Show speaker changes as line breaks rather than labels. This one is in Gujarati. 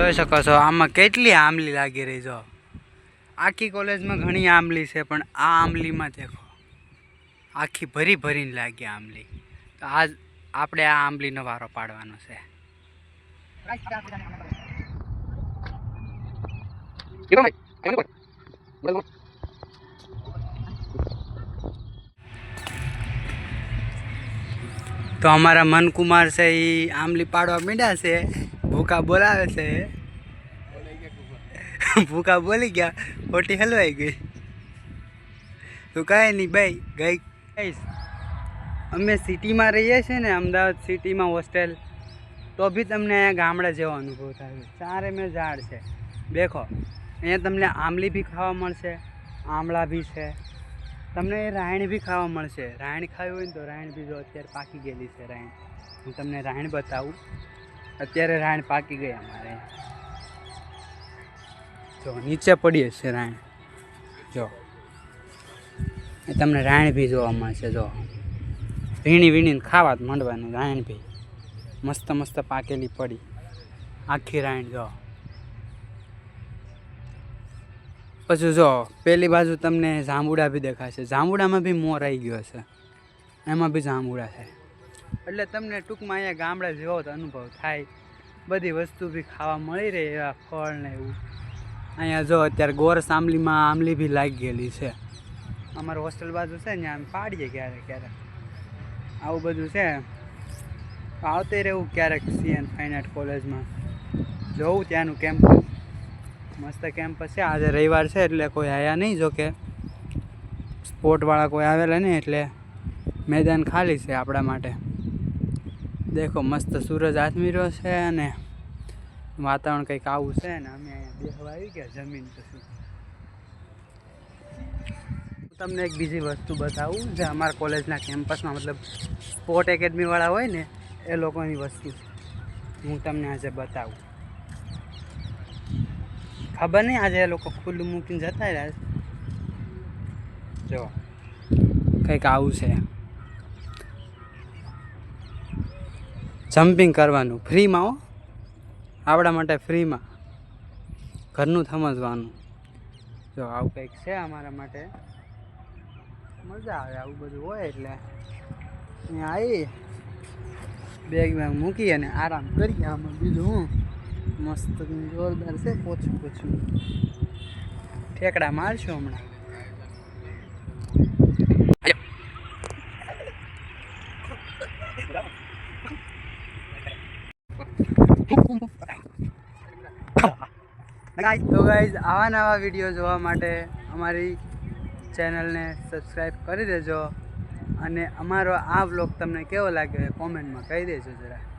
જોઈ શકો છો આમાં કેટલી આંબલી લાગી રહી જો આખી કોલેજમાં ઘણી આંબલી છે પણ આ આંબલીમાં દેખો આખી ભરી ભરીને લાગી આંબલી તો આજ આપણે આ આંબલીનો વારો પાડવાનો છે તો અમારા મનકુમાર છે એ આંબલી પાડવા માંડ્યા છે ભૂકા બોલાવે છે ભૂકા બોલી ગયા ખોટી હલવાઈ ગઈ તો કાંઈ નહીં ભાઈ ગઈ અમે સિટીમાં રહીએ છીએ ને અમદાવાદ સિટીમાં હોસ્ટેલ તો બી તમને અહીંયા ગામડા જેવો અનુભવ થાય ચારે મેં ઝાડ છે દેખો અહીંયા તમને આંબલી બી ખાવા મળશે આંબળા બી છે તમને રાયણ બી ખાવા મળશે રાયણ ખાવી હોય ને તો રાયણ બી જો અત્યારે પાકી ગયેલી છે રાયણ હું તમને રાયણ બતાવું અત્યારે રાયણ પાકી ગઈ અમારે જો નીચે પડીએ છે રાયણ જો એ તમને રાયણ બી જોવા મળશે જો વીણી વીણીને ખાવા જ માંડવાનું રાયણ બી મસ્ત મસ્ત પાકેલી પડી આખી રાયણ જો પછી જો પેલી બાજુ તમને જાંબુડા બી દેખાશે જાંબુડામાં બી મોર આવી ગયો છે એમાં બી જાંબુડા છે એટલે તમને ટૂંકમાં અહીંયા ગામડા જેવો જ અનુભવ થાય બધી વસ્તુ બી ખાવા મળી રહે એવા ફળ ને એવું અહીંયા જો અત્યારે ગોર સાંબલીમાં આંબલી બી લાગી ગયેલી છે અમારું હોસ્ટેલ બાજુ છે ને આમ પાડીએ ક્યારેક ક્યારેક આવું બધું છે આવતે રહેવું ક્યારેક સીએન ફાઇન આર્ટ કોલેજમાં જોવું ત્યાંનું કેમ્પસ મસ્ત કેમ્પસ છે આજે રવિવાર છે એટલે કોઈ આવ્યા નહીં જોકે સ્પોર્ટવાળા કોઈ આવેલા નહીં એટલે મેદાન ખાલી છે આપણા માટે દેખો મસ્ત સૂરજ આથમીરો છે અને વાતાવરણ કંઈક આવું છે ને અમે અહીંયા બેસવા આવી ગયા જમીન પછી તમને એક બીજી વસ્તુ બતાવું જે અમારા કોલેજના કેમ્પસમાં મતલબ સ્પોર્ટ એકેડમીવાળા હોય ને એ લોકોની વસ્તુ હું તમને આજે બતાવું ખબર નહીં આજે એ લોકો ખુલ્લું મૂકીને જતા રહ્યા જો કંઈક આવું છે જમ્પિંગ કરવાનું ફ્રીમાં હો આપણા માટે ફ્રીમાં ઘરનું સમજવાનું જો આવું કંઈક છે અમારા માટે મજા આવે આવું બધું હોય એટલે અહીંયા આવી બેગમાં મૂકી અને આરામ કરીએ આમાં બીજું હું મસ્ત જોરદાર છે પોછું પોછું ઠેકડા મારશું હમણાં તો ગાઈઝ આવા નવા વિડીયો જોવા માટે અમારી ચેનલને સબસ્ક્રાઈબ કરી દેજો અને અમારો આ વ્લોગ તમને કેવો લાગે કોમેન્ટમાં કહી દેજો જરા